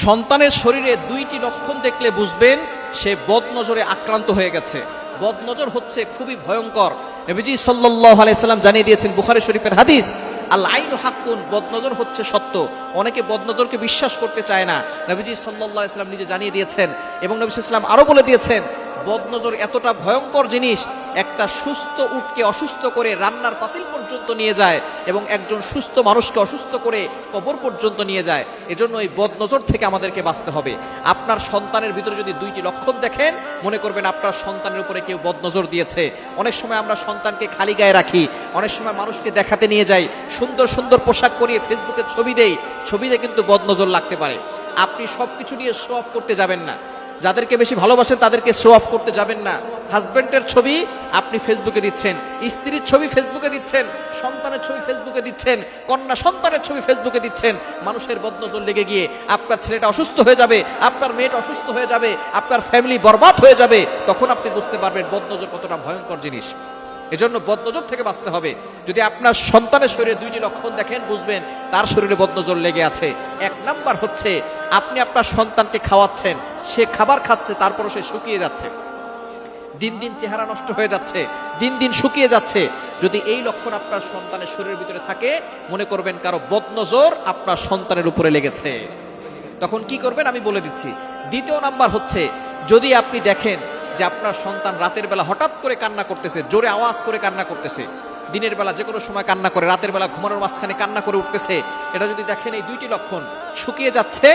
সন্তানের শরীরে দুইটি লক্ষণ দেখলে বুঝবেন সে বদনজরে আক্রান্ত হয়ে গেছে। বদনজর হচ্ছে খুবই ভয়ঙ্কর। নবীজি সাল্লাল্লাহু আলাইহি সাল্লাম জানিয়ে দিয়েছেন, বুখারী শরীফের হাদিস, আল আইনু হাক্কুন, বদনজর হচ্ছে সত্য। অনেকে বদনজরকে বিশ্বাস করতে চায় না। নবীজি সাল্লাল্লাহু আলাইহি সাল্লাম নিজে জানিয়ে দিয়েছেন এবং নবী সাল্লাল্লাহু আলাইহি সাল্লাম আরো বলে দিয়েছেন, বদনজর এতটা ভয়ঙ্কর জিনিস, একটা সুস্থ উটকে অসুস্থ করে রান্নার পাতিল পর্যন্ত নিয়ে যায় এবং একজন সুস্থ মানুষকে অসুস্থ করে কবর পর্যন্ত নিয়ে যায়। এজন্য এই বদনজর থেকে আমাদেরকে বাঁচতে হবে। আপনার সন্তানের ভিতরে যদি দুইটি লক্ষণ দেখেন, মনে করবেন আপনার সন্তানের উপরে কেউ বদনজর দিয়েছে। অনেক সময় আমরা সন্তানকে খালি গায়ে রাখি, অনেক সময় মানুষকে দেখাতে নিয়ে যাই, সুন্দর সুন্দর পোশাক পরিয়ে ফেসবুকে ছবি দেই, ছবিতে কিন্তু বদনজর লাগতে পারে। আপনি সবকিছু নিয়ে শো অফ করতে যাবেন না। যাদেরকে বেশি ভালোবাসেন তাদেরকে শো অফ করতে যাবেন না। হাজবেন্ডের ছবি আপনি ফেসবুকে দিচ্ছেন, স্ত্রীর ছবি ফেসবুকে দিচ্ছেন, সন্তানের ছবি ফেসবুকে দিচ্ছেন, কন্যা সন্তানের ছবি ফেসবুকে দিচ্ছেন। মানুষের বদনজর লেগে গিয়ে আপনার ছেলেটা অসুস্থ হয়ে যাবে, আপনার মেয়েটা অসুস্থ হয়ে যাবে, আপনার ফ্যামিলি বরবাদ হয়ে যাবে। তখন আপনি বুঝতে পারবেন বদনজর কতটা ভয়ঙ্কর জিনিস। এজন্য বদনজর থেকে বাঁচতে হবে। যদি আপনার সন্তানের শরীরে দুইটি লক্ষণ দেখেন, বুঝবেন তার শরীরে বদনজর লেগে আছে। এক নাম্বার হচ্ছে, আপনি আপনার সন্তানকে খাওয়াচ্ছেন, সে খাবার খাচ্ছে, তারপরও সে শুকিয়ে যাচ্ছে, দিন দিন চেহারা নষ্ট হয়ে যাচ্ছে, দিন দিন শুকিয়ে যাচ্ছে। যদি এই লক্ষণ আপনার সন্তানের শরীরের ভিতরে থাকে, মনে করবেন কারো বদনজর আপনার সন্তানের উপরে লেগেছে। তখন কি করবেন আমি বলে দিচ্ছি। দ্বিতীয় নাম্বার হচ্ছে, যদি আপনি দেখেন যে আপনার সন্তান রাতের বেলা হঠাৎ করে কান্না করতেছে, জোরে আওয়াজ করে কান্না করতেছে, দিনের বেলা যে কোনো সময় কান্না করে, রাতের বেলা ঘুমানোর মাঝখানে কান্না করে উঠতেছে, এটা যদি দেখেন এই দুইটি লক্ষণ, শুকিয়ে যাচ্ছে,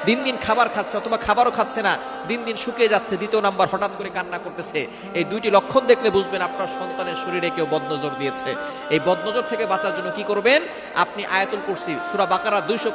দিন দিন খাবার খাচ্ছে অথবা খাবারও খাচ্ছে না, দিন দিন শুকিয়ে যাচ্ছে, দ্বিতীয় নাম্বার হঠাৎ করে কান্না করতেছে, এই দুইটি লক্ষণ দেখলে বুঝবেন আপনার সন্তানের শরীরে কেউ বদনজর দিয়েছে। এই বদনজর থেকে বাঁচার জন্য কি করবেন? আপনি আয়াতুল কুরসি সূরা বাকারা 200